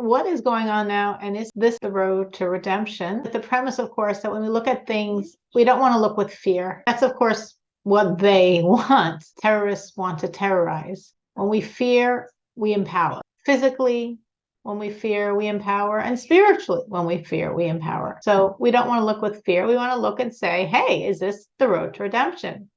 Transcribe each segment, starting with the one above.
what is going on now? And is this the road to redemption? With the premise, of course, that when we look at things, we don't want to look with fear. That's, of course, what they want. Terrorists want to terrorize. When we fear, we empower. Physically, when we fear, we empower. And spiritually, when we fear, we empower. So we don't want to look with fear. We want to look and say, hey, is this the road to redemption?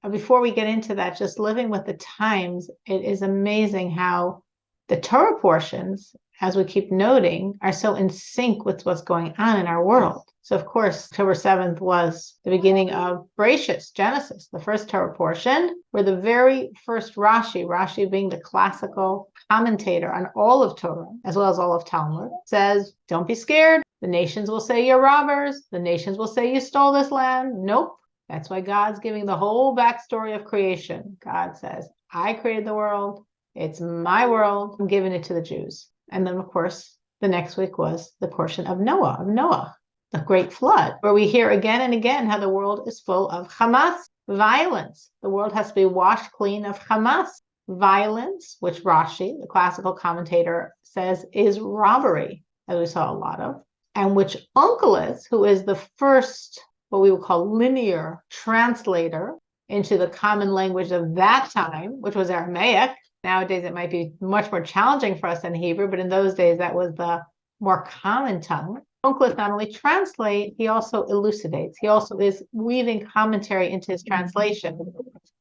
And before we get into that, just living with the times, it is amazing how the Torah portions, as we keep noting, are so in sync with what's going on in our world. So, of course, October 7th was the beginning of Bereshis, Genesis, the first Torah portion, where the very first Rashi being the classical commentator on all of Torah, as well as all of Talmud, says, don't be scared. The nations will say you're robbers. The nations will say you stole this land. Nope. That's why God's giving the whole backstory of creation. God says, I created the world. It's my world. I'm giving it to the Jews. And then, of course, the next week was the portion of Noah, the great flood, where we hear again and again how the world is full of Hamas, violence. The world has to be washed clean of Hamas, violence, which Rashi, the classical commentator, says is robbery, as we saw a lot of, and which Onkelos, who is the first, what we would call linear translator into the common language of that time, which was Aramaic. Nowadays, it might be much more challenging for us in Hebrew, but in those days, that was the more common tongue. Onkelos not only translates, he also elucidates. He also is weaving commentary into his translation.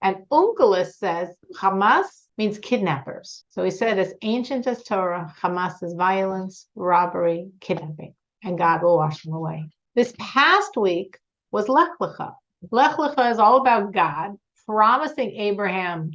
And Onkelos says Hamas means kidnappers. So he said, as ancient as Torah, Hamas is violence, robbery, kidnapping, and God will wash them away. This past week was Lech Lecha. Lech Lecha is all about God promising Abraham,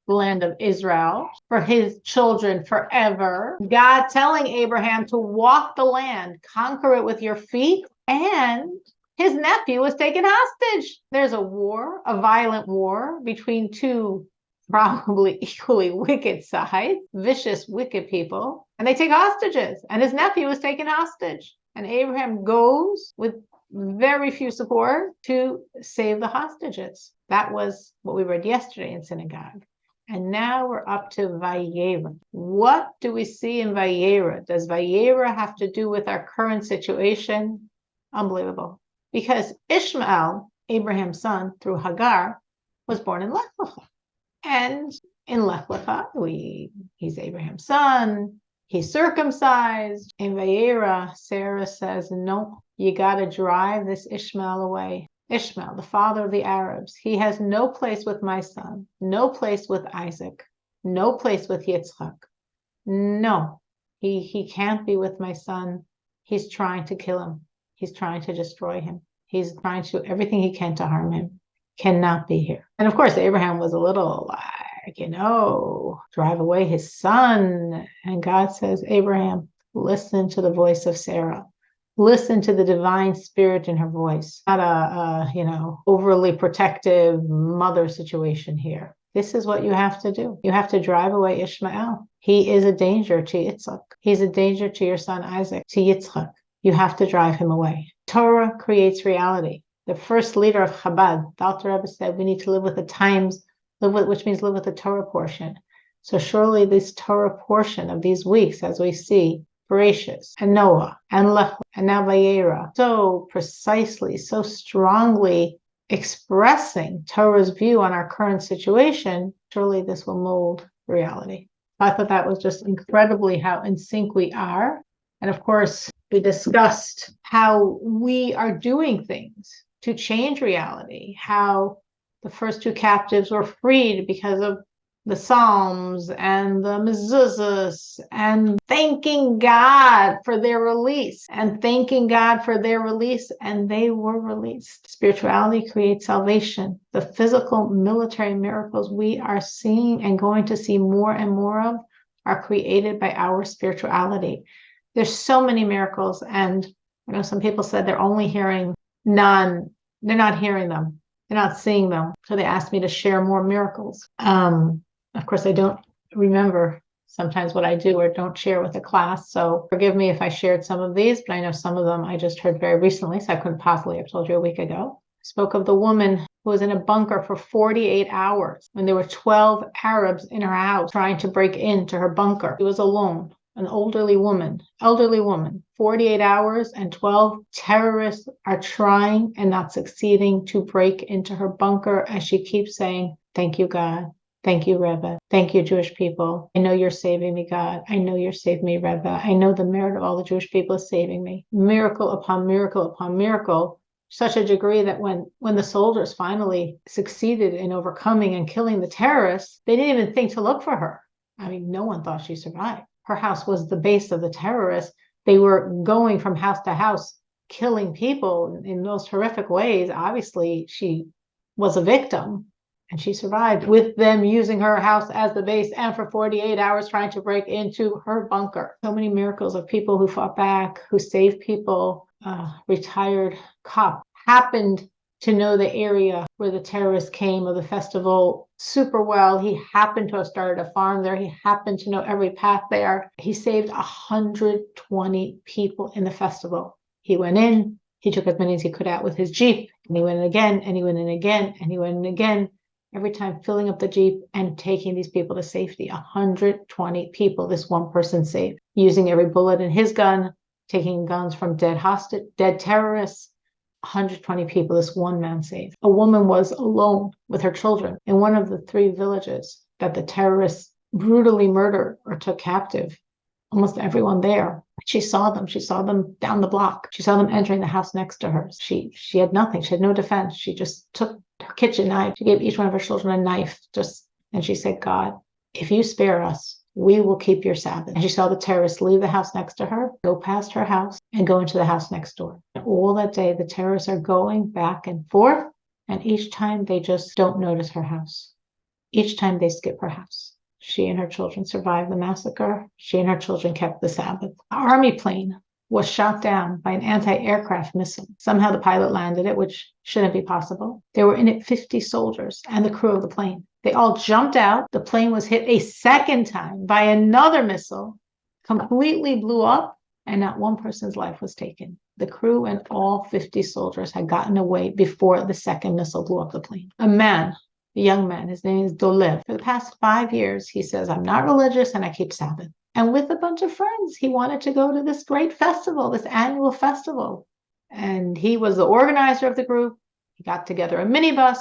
the land of Israel, for his children forever. God telling Abraham to walk the land, conquer it with your feet, and his nephew was taken hostage. There's a war, a violent war between two probably equally wicked sides, vicious, wicked people, and they take hostages, and his nephew was taken hostage. And Abraham goes with very few support to save the hostages. That was what we read yesterday in synagogue. And now we're up to Vayera. What do we see in Vayera? Does Vayera have to do with our current situation? Unbelievable. Because Ishmael, Abraham's son, through Hagar, was born in Lech Lecha. And in Lech Lecha, he's Abraham's son, he's circumcised. In Vayera, Sarah says, no, you got to drive this Ishmael away. Ishmael, the father of the Arabs, he has no place with my son, no place with Isaac, no place with Yitzchak. No, he can't be with my son. He's trying to kill him. He's trying to destroy him. He's trying to do everything he can to harm him. Cannot be here. And of course, Abraham was a little like, drive away his son. And God says, Abraham, listen to the voice of Sarah. Listen to the divine spirit in her voice. Not a overly protective mother situation here. This is what you have to do. You have to drive away Ishmael. He is a danger to Yitzchak. He's a danger to your son Isaac, to Yitzchak. You have to drive him away. Torah creates reality. The first leader of Chabad, the Alter Rebbe, said we need to live with the times, which means live with the Torah portion. So surely this Torah portion of these weeks, as we see, Bereshis and Noah and Lech and now Vayera, so precisely, so strongly expressing Torah's view on our current situation, surely this will mold reality. I thought that was just incredibly how in sync we are. And of course, we discussed how we are doing things to change reality, how the first two captives were freed because of the Psalms and the mezuzahs, and thanking God for their release, and they were released. Spirituality creates salvation. The physical military miracles we are seeing and going to see more and more of are created by our spirituality. There's so many miracles, and some people said they're only hearing none. They're not hearing them. They're not seeing them. So they asked me to share more miracles. Of course, I don't remember sometimes what I do or don't share with the class. So forgive me if I shared some of these, but I know some of them I just heard very recently, so I couldn't possibly have told you a week ago. I spoke of the woman who was in a bunker for 48 hours when there were 12 Arabs in her house trying to break into her bunker. She was alone. an elderly woman, 48 hours and 12 terrorists are trying and not succeeding to break into her bunker as she keeps saying, thank you, God. Thank you, Rebbe. Thank you, Jewish people. I know you're saving me, God. I know you're saving me, Rebbe. I know the merit of all the Jewish people is saving me. Miracle upon miracle upon miracle, such a degree that when the soldiers finally succeeded in overcoming and killing the terrorists, they didn't even think to look for her. I mean, no one thought she survived. Her house was the base of the terrorists. They were going from house to house, killing people in most horrific ways. Obviously, she was a victim. And she survived with them using her house as the base and for 48 hours trying to break into her bunker. So many miracles of people who fought back, who saved people. Retired cop happened to know the area where the terrorists came of the festival super well. He happened to have started a farm there. He happened to know every path there. He saved 120 people in the festival. He went in, he took as many as he could out with his Jeep, and he went in again, and he went in again, and he went in again. Every time filling up the Jeep and taking these people to safety. 120 people this one person saved, using every bullet in his gun, taking guns from dead terrorists. 120 people this one man saved. A woman was alone with her children in one of the 3 villages that the terrorists brutally murdered or took captive. Almost everyone there. She saw them down the block. She saw them entering the house next to her. She had nothing. She had no defense. She just took her kitchen knife. She gave each one of her children a knife. And she said, God, if you spare us, we will keep your Sabbath. And she saw the terrorists leave the house next to her, go past her house, and go into the house next door. And all that day, the terrorists are going back and forth, and each time they just don't notice her house. Each time they skip her house. She and her children survived the massacre. She and her children kept the Sabbath. An army plane was shot down by an anti-aircraft missile. Somehow the pilot landed it, which shouldn't be possible. There were in it 50 soldiers and the crew of the plane. They all jumped out. The plane was hit a second time by another missile, completely blew up, and not one person's life was taken. The crew and all 50 soldiers had gotten away before the second missile blew up the plane. A young man, his name is Dolev. For the past 5 years, he says, I'm not religious and I keep Sabbath. And with a bunch of friends, he wanted to go to this great festival, this annual festival. And he was the organizer of the group. He got together a minibus.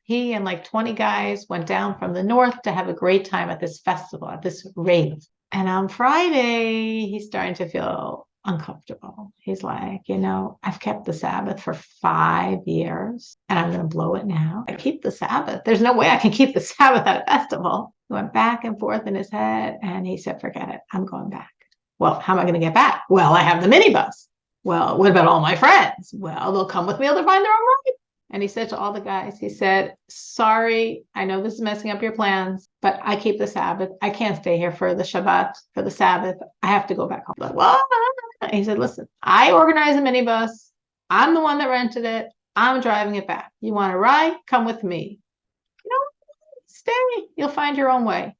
He and like 20 guys went down from the north to have a great time at this festival, at this rave. And on Friday, he's starting to feel uncomfortable. He's like, I've kept the Sabbath for 5 years and I'm going to blow it now. I keep the Sabbath. There's no way I can keep the Sabbath at a festival. He went back and forth in his head and he said, forget it. I'm going back. Well, how am I going to get back? Well, I have the minibus. Well, what about all my friends? Well, they'll come with me. They'll find their own ride. And he said to all the guys, he said, sorry, I know this is messing up your plans, but I keep the Sabbath. I can't stay here for the Shabbat, for the Sabbath. I have to go back home. Like, what? And he said, listen, I organize a minibus. I'm the one that rented it. I'm driving it back. You want to ride? Come with me. Stay. You'll find your own way.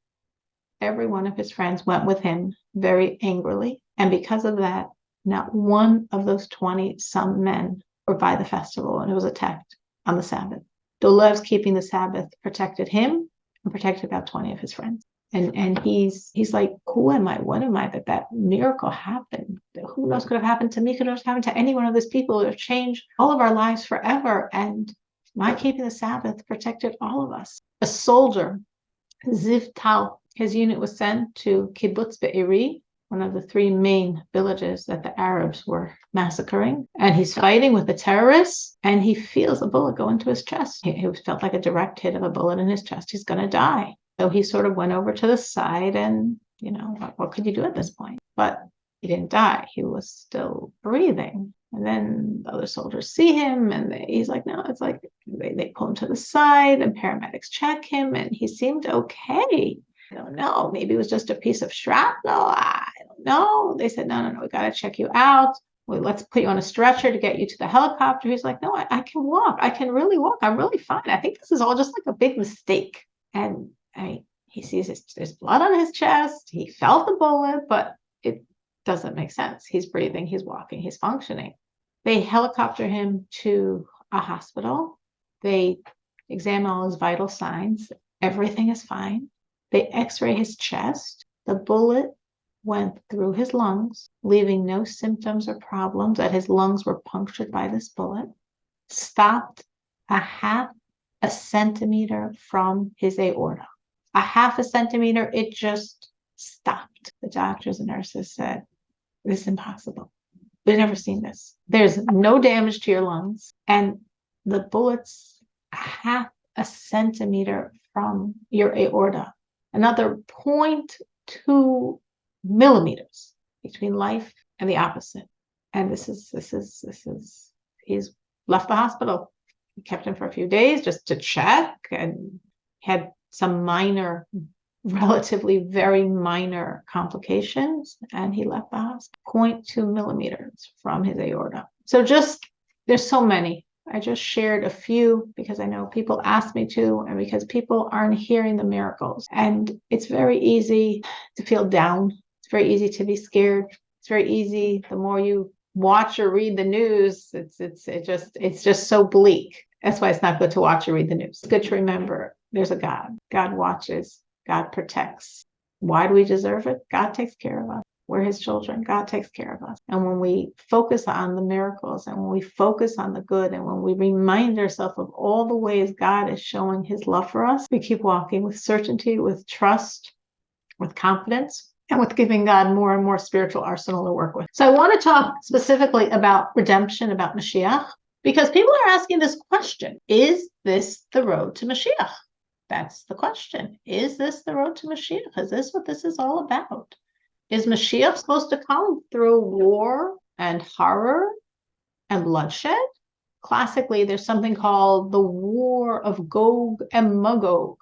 Every one of his friends went with him very angrily. And because of that, not one of those 20-some men were by the festival, and it was attacked on the Sabbath. Dolev's keeping the Sabbath protected him and protected about 20 of his friends. And he's like, who am I? What am I that miracle happened? Who knows could have happened to me? Could have happened to any one of these people who have changed all of our lives forever. And my keeping the Sabbath protected all of us. A soldier, Ziv Tal, his unit was sent to Kibbutz Be'eri, one of the 3 main villages that the Arabs were massacring. And he's fighting with the terrorists and he feels a bullet go into his chest. He felt like a direct hit of a bullet in his chest. He's going to die. So he sort of went over to the side and, what could you do at this point? But he didn't die. He was still breathing. And then the other soldiers see him and he's like, no, it's like they pull him to the side and paramedics check him and he seemed okay. I don't know. Maybe it was just a piece of shrapnel. I don't know. They said, no, we got to check you out. Well, let's put you on a stretcher to get you to the helicopter. He's like, no, I can walk. I can really walk. I'm really fine. I think this is all just like a big mistake. And he sees there's blood on his chest. He felt the bullet, but it doesn't make sense. He's breathing, he's walking, he's functioning. They helicopter him to a hospital. They examine all his vital signs. Everything is fine. They x-ray his chest. The bullet went through his lungs, leaving no symptoms or problems, that his lungs were punctured by this bullet, stopped a half a centimeter from his aorta. A half a centimeter, it just stopped. The doctors and nurses said, this is impossible. We've never seen this. There's no damage to your lungs, and the bullet's half a centimeter from your aorta. Another 0.2 millimeters between life and the opposite. And this is, he's left the hospital. We kept him for a few days just to check, and had some minor, relatively very minor complications, and he left the hospital. 0.2 millimeters from his aorta. So there's so many. I just shared a few because I know people ask me to, and because people aren't hearing the miracles. And it's very easy to feel down. It's very easy to be scared. It's very easy. The more you watch or read the news, it's just so bleak. That's why it's not good to watch or read the news. It's good to remember there's a God. God watches. God protects. Why do we deserve it? God takes care of us. We're his children. God takes care of us. And when we focus on the miracles, and when we focus on the good, and when we remind ourselves of all the ways God is showing his love for us, we keep walking with certainty, with trust, with confidence, and with giving God more and more spiritual arsenal to work with. So I want to talk specifically about redemption, about Mashiach, because people are asking this question: is this the road to Mashiach? That's the question. Is this the road to Mashiach? Is this what this is all about? Is Mashiach supposed to come through war and horror and bloodshed? Classically, there's something called the War of Gog and Magog.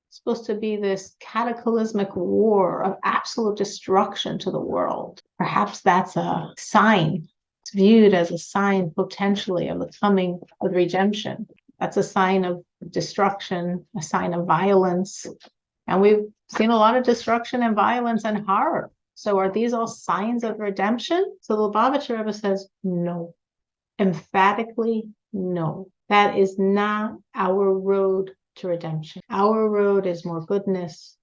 It's supposed to be this cataclysmic war of absolute destruction to the world. Perhaps that's a sign. It's viewed as a sign potentially of the coming of redemption. That's a sign of destruction, a sign of violence. And we've seen a lot of destruction and violence and horror. So are these all signs of redemption? So the Lubavitcher Rebbe says, no. Emphatically, no. That is not our road to redemption. Our road is more goodness,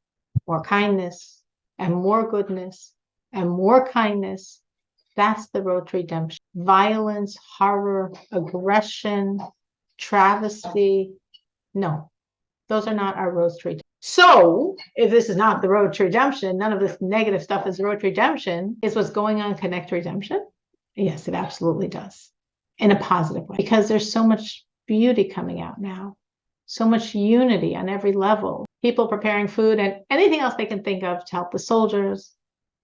more kindness, and more goodness, and more kindness. That's the road to redemption. Violence, horror, aggression, travesty, no. Those are not our roads to redemption. So, if this is not the road to redemption, none of this negative stuff is the road to redemption, is what's going on connect to redemption? Yes, it absolutely does. In a positive way. Because there's so much beauty coming out now. So much unity on every level. People preparing food and anything else they can think of to help the soldiers,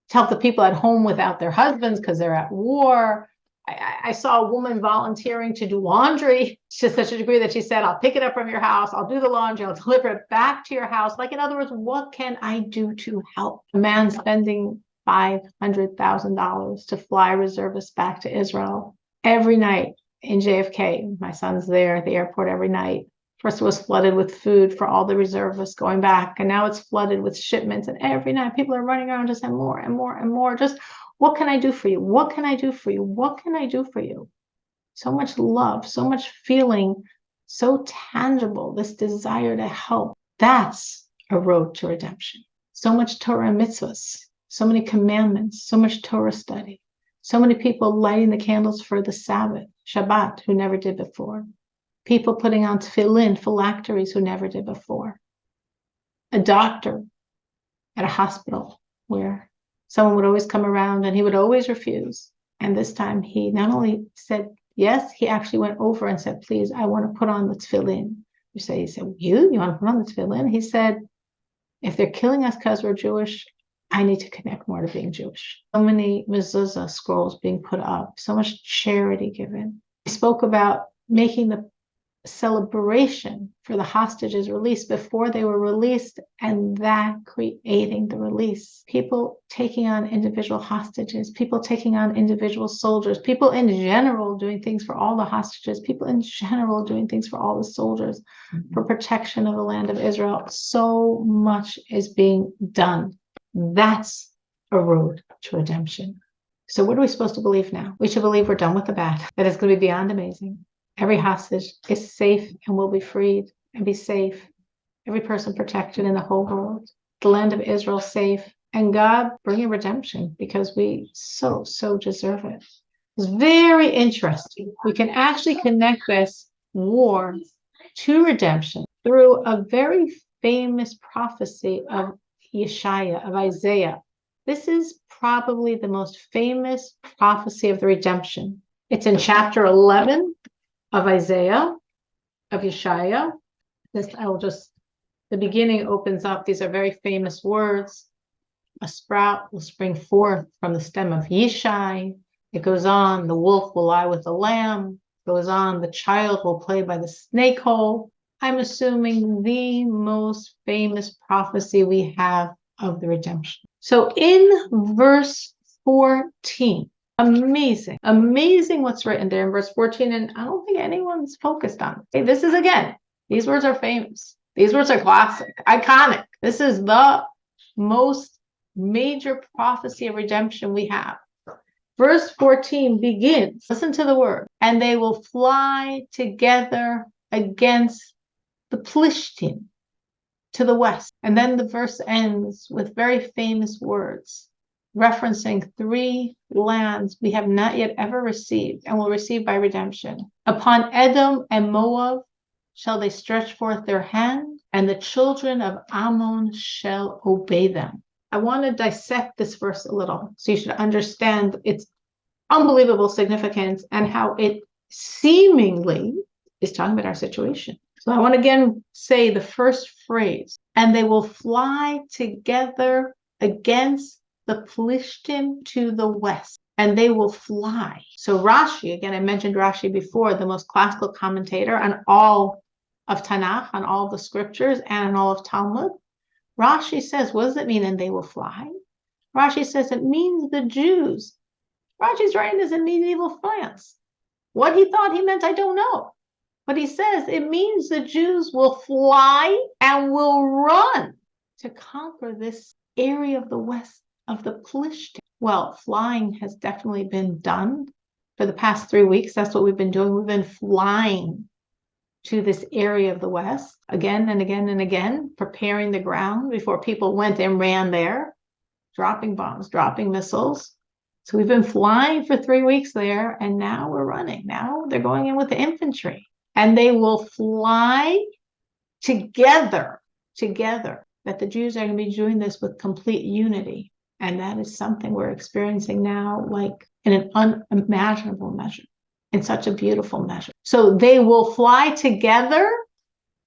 to help the people at home without their husbands because they're at war. I saw a woman volunteering to do laundry to such a degree that she said, I'll pick it up from your house, I'll do the laundry, I'll deliver it back to your house. Like, in other words, what can I do to help? A man spending $500,000 to fly reservists back to Israel every night in JFK. My son's there at the airport every night. First it was flooded with food for all the reservists going back, and now it's flooded with shipments. And every night people are running around just saying more and more and more. Just, what can I do for you? What can I do for you? What can I do for you? So much love, so much feeling, so tangible, this desire to help. That's a road to redemption. So much Torah and mitzvahs, so many commandments, so much Torah study, so many people lighting the candles for the Sabbath, Shabbat, who never did before. People putting on tefillin, phylacteries, who never did before. A doctor at a hospital where someone would always come around and he would always refuse. And this time he not only said yes, he actually went over and said, please, I want to put on the tefillin. He said, you want to put on the tefillin? He said, if they're killing us because we're Jewish, I need to connect more to being Jewish. So many mezuzah scrolls being put up, so much charity given. He spoke about making the celebration for the hostages released before they were released, and that creating the release. People taking on individual hostages, people taking on individual soldiers, people in general doing things for all the hostages, people in general doing things for all the soldiers, for protection of the land of Israel. So much is being done. That's a road to redemption. So what are we supposed to believe now? We should believe we're done with the bad, that it's going to be beyond amazing. Every hostage is safe and will be freed and be safe. Every person protected in the whole world. The land of Israel safe and God bringing redemption because we so deserve it. It's very interesting. We can actually connect this war to redemption through a very famous prophecy of Yeshaya, of Isaiah. This is probably the most famous prophecy of the redemption. It's in chapter 11 of Isaiah, of Yeshaya. The beginning opens up. These are very famous words. A sprout will spring forth from the stem of Yishai. It goes on, the wolf will lie with the lamb. It goes on, the child will play by the snake hole. I'm assuming the most famous prophecy we have of the redemption. So in verse 14, amazing what's written there in verse 14, and I don't think anyone's focused on it. Okay, this is, again, these words are famous. These words are classic, iconic. This is the most major prophecy of redemption we have. Verse 14 begins, listen to the word, and they will fly together against the Plishtim to the west. And then the verse ends with very famous words, referencing 3 lands we have not yet ever received and will receive by redemption. Upon Edom and Moab shall they stretch forth their hand, and the children of Ammon shall obey them. I want to dissect this verse a little so you should understand its unbelievable significance and how it seemingly is talking about our situation. So I want to again say the first phrase, and they will fly together against the Plishtim to the west, and they will fly. So Rashi, again, I mentioned Rashi before, the most classical commentator on all of Tanakh, on all the scriptures, and on all of Talmud. Rashi says, what does it mean, and they will fly? Rashi says it means the Jews. Rashi's writing this in medieval France. What he thought he meant, I don't know. But he says it means the Jews will fly and will run to conquer this area of the west of the Plishtim. Well, flying has definitely been done for the past 3 weeks. That's what we've been doing. We've been flying to this area of the west again and again and again, preparing the ground before people went and ran there, dropping bombs, dropping missiles. So we've been flying for 3 weeks there, and now we're running. Now they're going in with the infantry, and they will fly together, that the Jews are going to be doing this with complete unity. And that is something we're experiencing now, like in an unimaginable measure, in such a beautiful measure. So they will fly together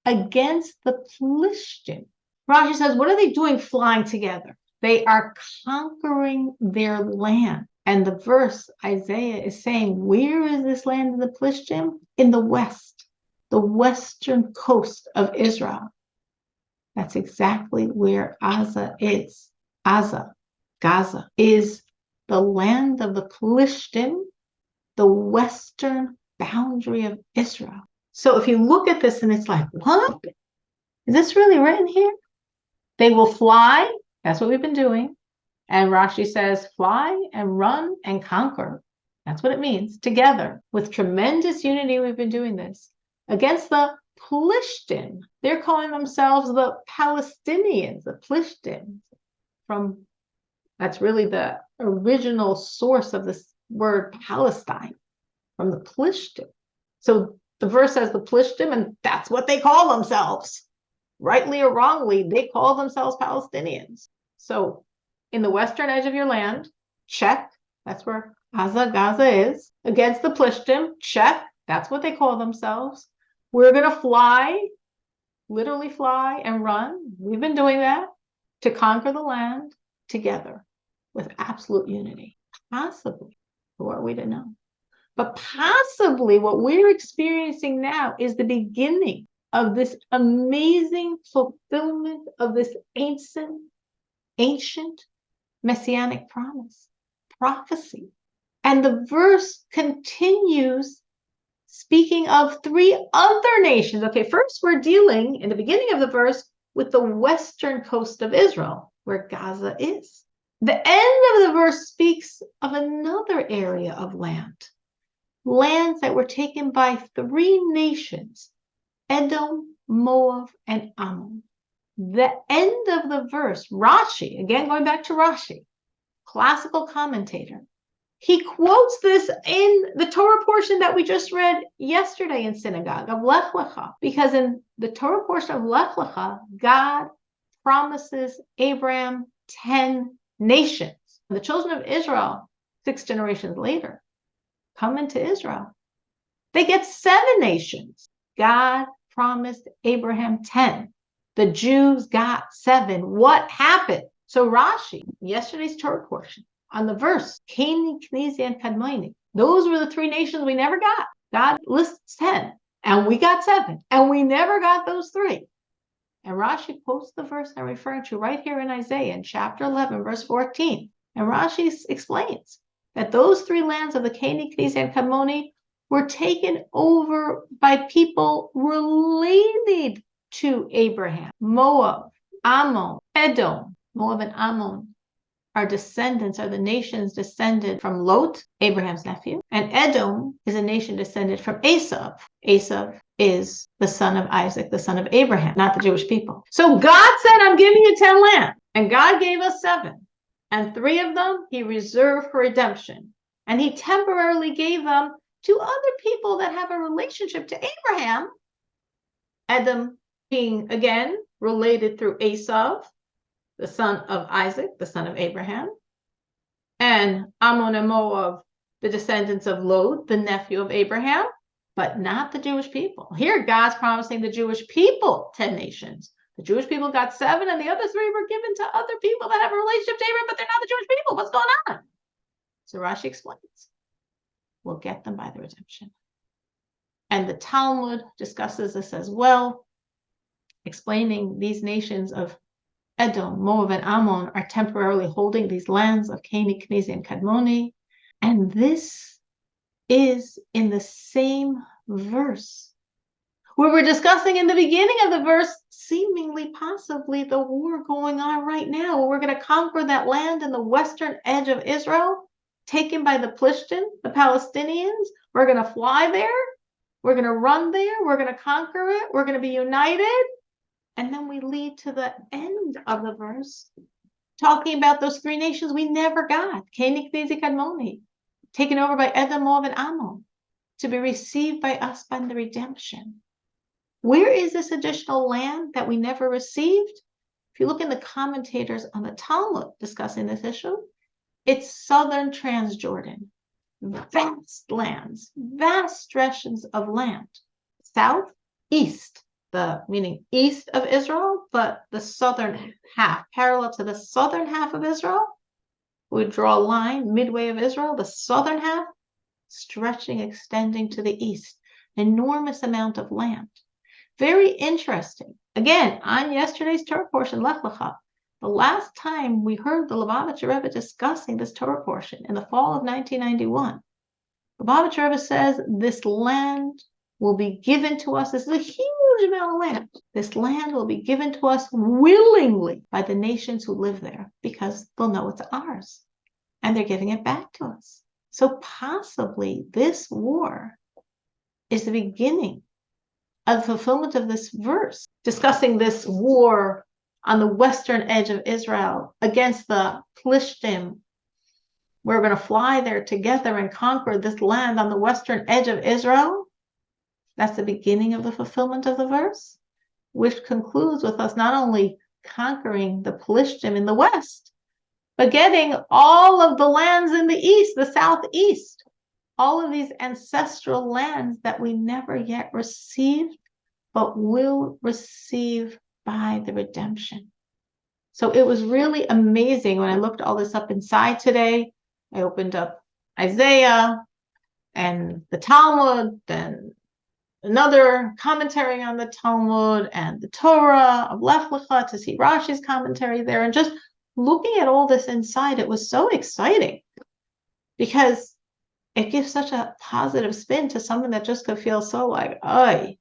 against the Plishtim. Rashi says, what are they doing flying together? They are conquering their land. And the verse, Isaiah is saying, where is this land of the Plishtim? In the west, the western coast of Israel. That's exactly where Gaza is. Gaza is the land of the Plishtim, the western boundary of Israel. So if you look at this and it's like, what? Is this really written here? They will fly. That's what we've been doing. And Rashi says, fly and run and conquer. That's what it means. Together, with tremendous unity, we've been doing this. Against the Plishtim. They're calling themselves the Palestinians, the Plishtim. That's really the original source of this word Palestine, from the Plishtim. So the verse says the Plishtim, and that's what they call themselves. Rightly or wrongly, they call themselves Palestinians. So in the western edge of your land, check, that's where Gaza is. Against the Plishtim, check, that's what they call themselves. We're going to fly, literally fly and run. We've been doing that to conquer the land together with absolute unity. Possibly, who are we to know? But possibly what we're experiencing now is the beginning of this amazing fulfillment of this ancient messianic prophecy. And the verse continues speaking of 3 other nations. Okay, first we're dealing in the beginning of the verse with the western coast of Israel, where Gaza is. The end of the verse speaks of another area of lands that were taken by 3 nations, Edom, Moab, and Ammon. The end of the verse, Rashi, again going back to Rashi, classical commentator, he quotes this in the Torah portion that we just read yesterday in synagogue of Lech Lecha, because in the Torah portion of Lech Lecha, God promises Abraham 10 nations. The children of Israel, 6 generations later, come into Israel. They get 7 nations. God promised Abraham 10. The Jews got 7. What happened? So Rashi, yesterday's Torah portion, on the verse, Keni, Knezi, and Kadmoni, those were the 3 nations we never got. God lists 10, and we got 7, and we never got those 3. And Rashi quotes the verse I'm referring to right here in Isaiah in chapter 11, verse 14. And Rashi explains that those 3 lands of the Keni, Knezi, and Kadmoni were taken over by people related to Abraham. Moab, Ammon, Edom. Moab and Ammon are the nations descended from Lot, Abraham's nephew. And Edom is a nation descended from Esau. Esau is the son of Isaac, the son of Abraham, not the Jewish people. So God said, I'm giving you 10 lands. And God gave us 7. And 3 of them he reserved for redemption. And he temporarily gave them to other people that have a relationship to Abraham. Edom being, again, related through Esau, the son of Isaac, the son of Abraham. And Ammon and Moab, the descendants of Lot, the nephew of Abraham, but not the Jewish people. Here, God's promising the Jewish people 10 nations. The Jewish people got 7, and the other 3 were given to other people that have a relationship to Abraham, but they're not the Jewish people. What's going on? So Rashi explains. We'll get them by the redemption. And the Talmud discusses this as well, explaining these nations of Edom, Moab, and Ammon are temporarily holding these lands of Keni, Knezi, and Kadmoni. And this is in the same verse where we're discussing in the beginning of the verse, seemingly, possibly, the war going on right now, where we're going to conquer that land in the western edge of Israel, taken by the Plishtim, the Palestinians. We're going to fly there. We're going to run there. We're going to conquer it. We're going to be united. And then we lead to the end of the verse, talking about those 3 nations we never got. Keni, Knezi, Kadmoni, taken over by Edom, Moab, and Ammon, to be received by us by the redemption. Where is this additional land that we never received? If you look in the commentators on the Talmud discussing this issue, it's southern Transjordan. Vast lands, vast stretches of land. South, east. Meaning east of Israel, but the southern half, parallel to the southern half of Israel. We draw a line midway of Israel, the southern half, stretching, extending to the east. Enormous amount of land. Very interesting. Again, on yesterday's Torah portion, Lech Lecha, the last time we heard the Lubavitcher Rebbe discussing this Torah portion in the fall of 1991, the Lubavitcher Rebbe says this land will be given to us. This is a huge amount of land. This land will be given to us willingly by the nations who live there, because they'll know it's ours. And they're giving it back to us. So possibly this war is the beginning of the fulfillment of this verse, discussing this war on the western edge of Israel against the Plishtim. We're going to fly there together and conquer this land on the western edge of Israel. That's the beginning of the fulfillment of the verse, which concludes with us not only conquering the Plishtim in the west, but getting all of the lands in the east, the southeast, all of these ancestral lands that we never yet received, but will receive by the redemption. So it was really amazing when I looked all this up inside today. I opened up Isaiah and the Talmud and another commentary on the Talmud and the Torah of Lech Lecha to see Rashi's commentary there. And just looking at all this inside, it was so exciting because it gives such a positive spin to something that just could feel so like, oh,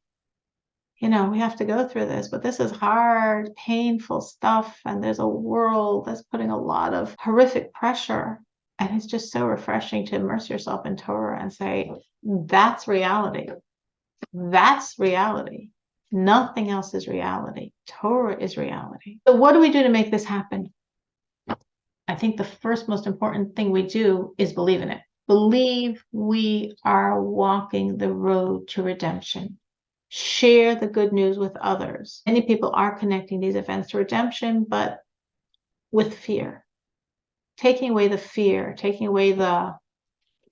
we have to go through this, but this is hard, painful stuff. And there's a world that's putting a lot of horrific pressure. And it's just so refreshing to immerse yourself in Torah and say, that's reality. That's reality. Nothing else is reality. Torah is reality. So what do we do to make this happen? I think the first most important thing we do is believe in it. Believe we are walking the road to redemption. Share the good news with others. Many people are connecting these events to redemption, but with fear. Taking away the fear, taking away the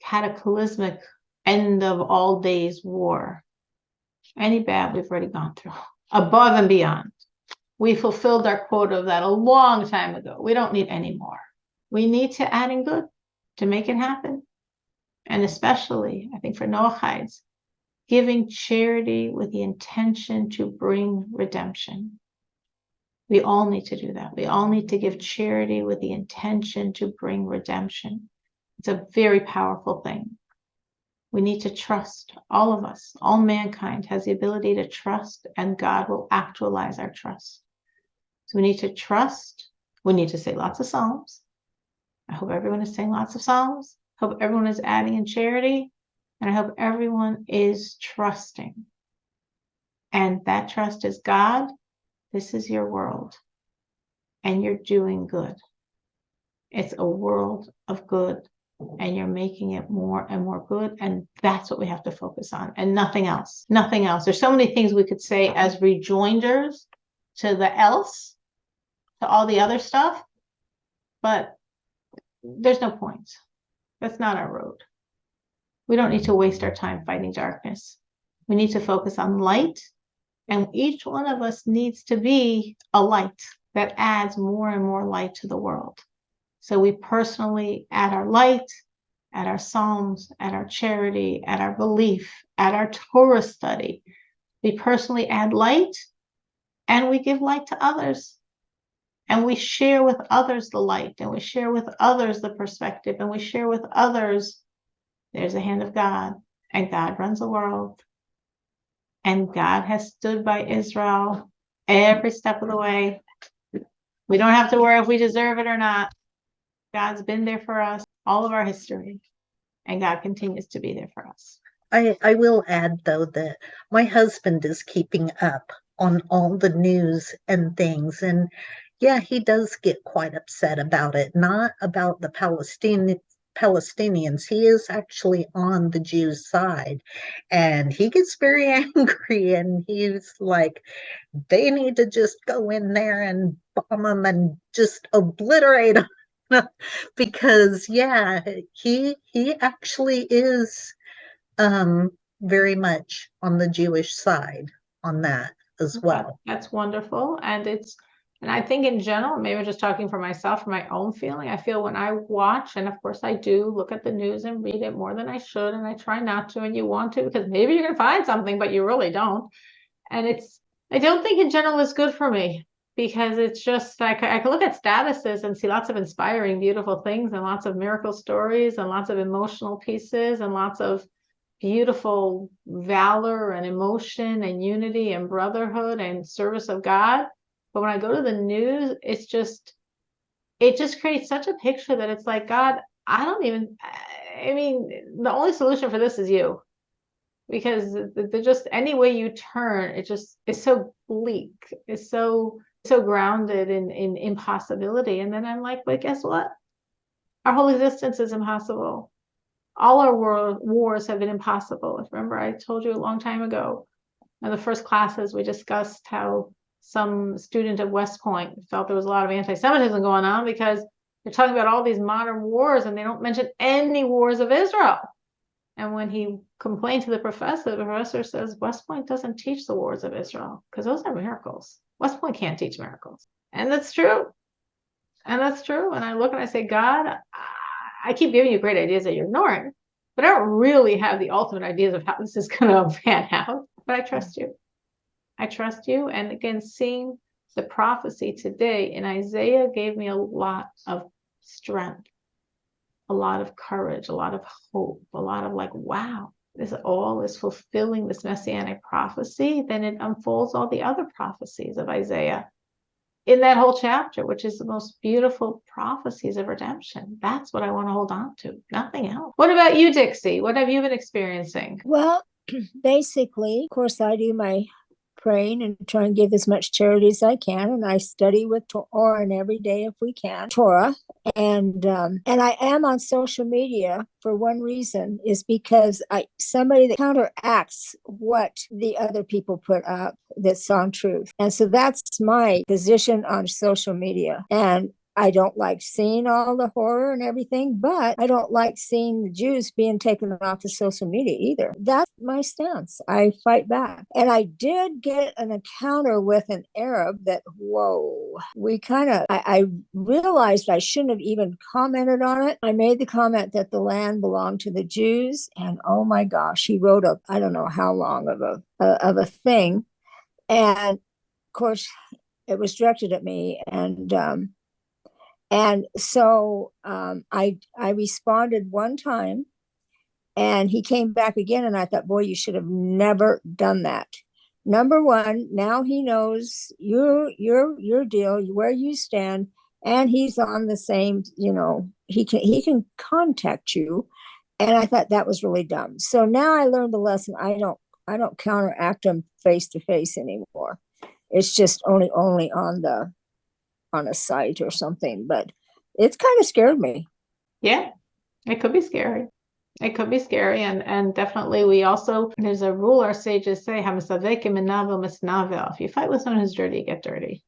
cataclysmic end of all days war. Any bad we've already gone through, above and beyond. We fulfilled our quota of that a long time ago. We don't need any more. We need to add in good to make it happen. And especially, I think for Noahides, giving charity with the intention to bring redemption. We all need to do that. We all need to give charity with the intention to bring redemption. It's a very powerful thing. We need to trust, all of us, all mankind has the ability to trust, and God will actualize our trust. So we need to trust. We need to say lots of Psalms. I hope everyone is saying lots of Psalms. Hope everyone is adding in charity. And I hope everyone is trusting. And that trust is God, this is your world. And you're doing good. It's a world of good. And you're making it more and more good. And that's what we have to focus on. And nothing else. Nothing else. There's so many things we could say as rejoinders to the else, to all the other stuff. But there's no point. That's not our road. We don't need to waste our time fighting darkness. We need to focus on light. And each one of us needs to be a light that adds more and more light to the world. So we personally add our light, add our Psalms, add our charity, add our belief, add our Torah study. We personally add light, and we give light to others. And we share with others the light, and we share with others the perspective, and we share with others, there's a hand of God, and God runs the world. And God has stood by Israel every step of the way. We don't have to worry if we deserve it or not. God's been there for us all of our history, and God continues to be there for us. I will add, though, that my husband is keeping up on all the news and things. And yeah, he does get quite upset about it, not about the Palestinians. He is actually on the Jews' side, and he gets very angry, and he's like, they need to just go in there and bomb them and just obliterate them. Because yeah, he actually is very much on the Jewish side on that as well. That's wonderful. And I think in general, maybe I'm just talking for myself, for my own feeling, I feel when I watch, and of course I do look at the news and read it more than I should, and I try not to, and you want to, because maybe you're gonna find something, but you really don't. And I don't think in general it's good for me, because it's just like I can look at statuses and see lots of inspiring, beautiful things, and lots of miracle stories, and lots of emotional pieces, and lots of beautiful valor and emotion and unity and brotherhood and service of God. But when I go to the news, it just creates such a picture that it's like, God, I mean, the only solution for this is you. Because just any way you turn, it just is so bleak. It's so grounded in impossibility. And then I'm like, but guess what? Our whole existence is impossible. All our wars have been impossible. If remember, I told you a long time ago, in the first classes, we discussed how some student at West Point felt there was a lot of anti-Semitism going on because they're talking about all these modern wars and they don't mention any wars of Israel. And when he complained to the professor says, West Point doesn't teach the wars of Israel because those are miracles. West Point can't teach miracles. And that's true. And that's true. And I look and I say, God, I keep giving you great ideas that you're ignoring, but I don't really have the ultimate ideas of how this is going to pan out. But I trust you. I trust you. And again, seeing the prophecy today in Isaiah gave me a lot of strength, a lot of courage, a lot of hope, a lot of like, wow, this all is fulfilling this messianic prophecy. Then it unfolds all the other prophecies of Isaiah in that whole chapter, which is the most beautiful prophecies of redemption. That's what I want to hold on to, nothing else. What about you, Dixie? What have you been experiencing? Well, basically, of course, I do my praying and trying to give as much charity as I can. And I study with Torah every day if we can, Torah. And I am on social media for one reason, is because somebody that counteracts what the other people put up that's on truth. And so that's my position on social media. And I don't like seeing all the horror and everything, but I don't like seeing the Jews being taken off of social media either. That's my stance. I fight back. And I did get an encounter with an Arab that, whoa, I realized I shouldn't have even commented on it. I made the comment that the land belonged to the Jews. And oh my gosh, he wrote I don't know how long of a thing. And of course, it was directed at me. And so I responded one time, and he came back again, and I thought, boy, you should have never done that. Number one, now he knows your deal, where you stand, and he's on the same, he can contact you. And I thought that was really dumb. So now I learned the lesson. I don't counteract him face to face anymore. It's just only on a site or something, but it's kind of scared me. Yeah, it could be scary. It could be scary. And definitely there's a rule our sages say, if you fight with someone who's dirty, you get dirty.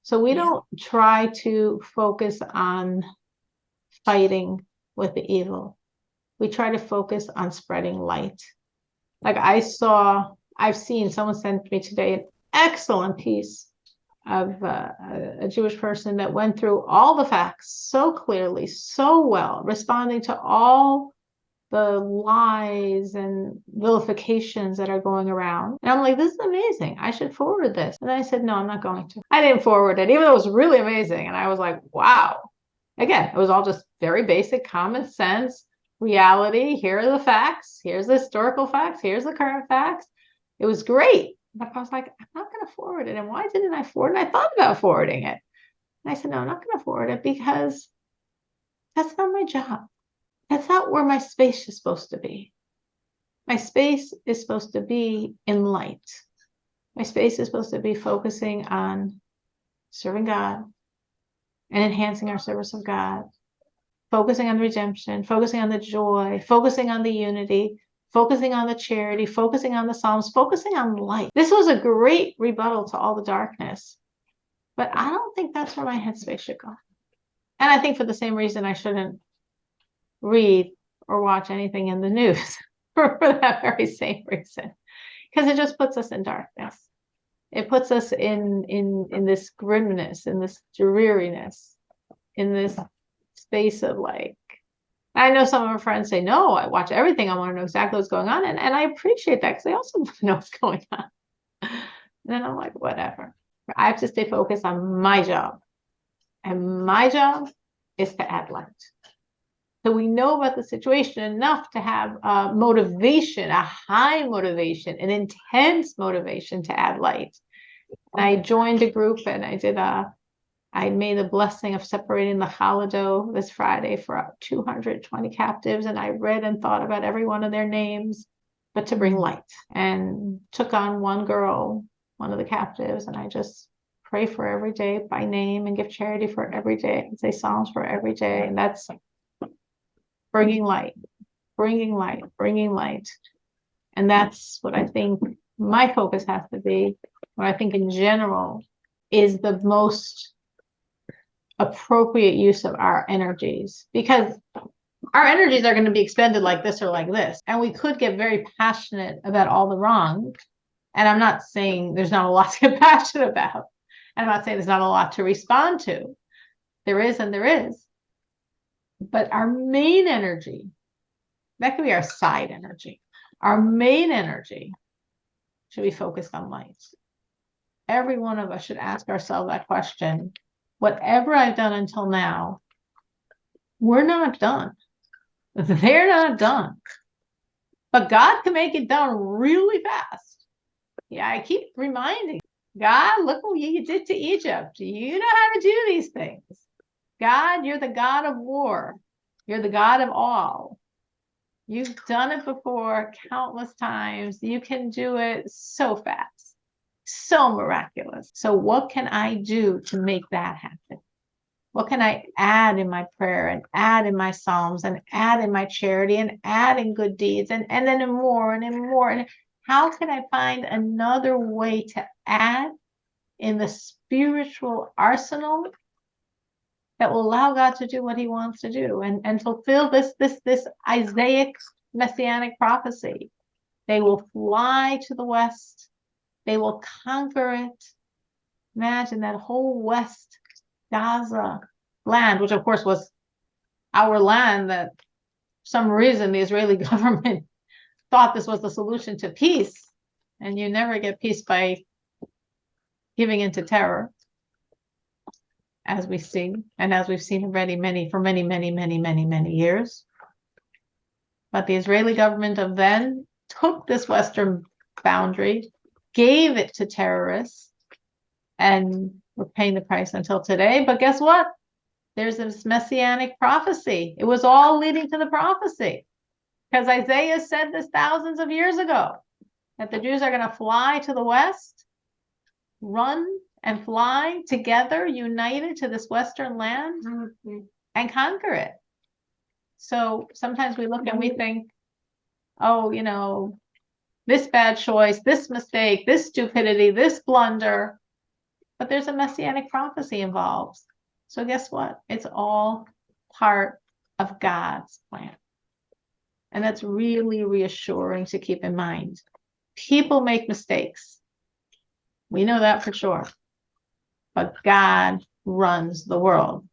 So we don't try to focus on fighting with the evil. We try to focus on spreading light. Like I've seen someone sent me today an excellent piece of a Jewish person that went through all the facts so clearly, so well, responding to all the lies and vilifications that are going around. And I'm like, this is amazing. I should forward this. And I said, no, I'm not going to. I didn't forward it, even though it was really amazing. And I was like, wow. Again, it was all just very basic common sense reality. Here are the facts. Here's the historical facts. Here's the current facts. It was great. But I was like, I'm not going to forward it. And why didn't I forward it? And I thought about forwarding it. And I said, no, I'm not going to forward it because that's not my job. That's not where my space is supposed to be. My space is supposed to be in light. My space is supposed to be focusing on serving God and enhancing our service of God, focusing on the redemption, focusing on the joy, focusing on the unity, focusing on the charity, focusing on the Psalms, focusing on light. This was a great rebuttal to all the darkness. But I don't think that's where my headspace should go. And I think for the same reason, I shouldn't read or watch anything in the news for that very same reason. Because it just puts us in darkness. It puts us in this grimness, in this dreariness, in this space of like, I know some of our friends say, no, I watch everything. I want to know exactly what's going on. And I appreciate that because they also want to know what's going on. And then I'm like, whatever. I have to stay focused on my job. And my job is to add light. So we know about the situation enough to have motivation, a high motivation, an intense motivation to add light. And I joined a group and I made the blessing of separating the challah this Friday for 220 captives. And I read and thought about every one of their names, but to bring light, and took on one girl, one of the captives. And I just pray for every day by name and give charity for every day and say Psalms for every day. And that's bringing light, bringing light, bringing light. And that's what I think my focus has to be. What I think in general is the most appropriate use of our energies, because our energies are going to be expended like this or like this. And we could get very passionate about all the wrong. And I'm not saying there's not a lot to get passionate about. I'm not saying there's not a lot to respond to. There is and there is. But our main energy, that could be our side energy. Our main energy should be focused on light. Every one of us should ask ourselves that question. Whatever I've done until now, we're not done. They're not done. But God can make it done really fast. Yeah, I keep reminding God, look what you did to Egypt. You know how to do these things. God, you're the God of war. You're the God of all. You've done it before countless times. You can do it so fast. so miraculous. So what can I do to make that happen? What can I add in my prayer and add in my psalms and add in my charity and add in good deeds and then in more and in more? And how can I find another way to add in the spiritual arsenal that will allow God to do what he wants to do and fulfill this Isaiah messianic prophecy? They will fly to the west. They will conquer it. Imagine that whole West Gaza land, which of course was our land, that for some reason the Israeli government thought this was the solution to peace. And you never get peace by giving into terror, as we see, and as we've seen already for many years. But the Israeli government of then took this Western boundary, gave it to terrorists, and we're paying the price until today. But guess what? There's this messianic prophecy. It was all leading to the prophecy, because Isaiah said this thousands of years ago, that the Jews are going to fly to the west, run and fly together, united to this Western land, and conquer it. So sometimes we look and we think, oh, this bad choice, this mistake, this stupidity, this blunder. But there's a messianic prophecy involved. So guess what? It's all part of God's plan. And that's really reassuring to keep in mind. People make mistakes. We know that for sure. But God runs the world.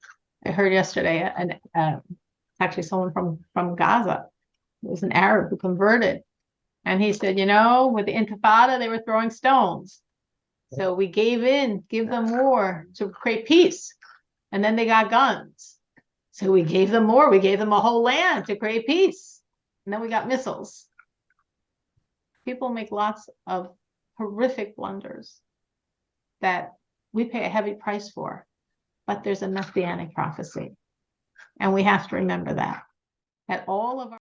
I heard yesterday, actually someone from Gaza, it was an Arab who converted. And he said, with the Intifada, they were throwing stones. So we gave them more to create peace. And then they got guns. So we gave them more. We gave them a whole land to create peace. And then we got missiles. People make lots of horrific blunders that we pay a heavy price for. But there's a messianic prophecy. And we have to remember that all of our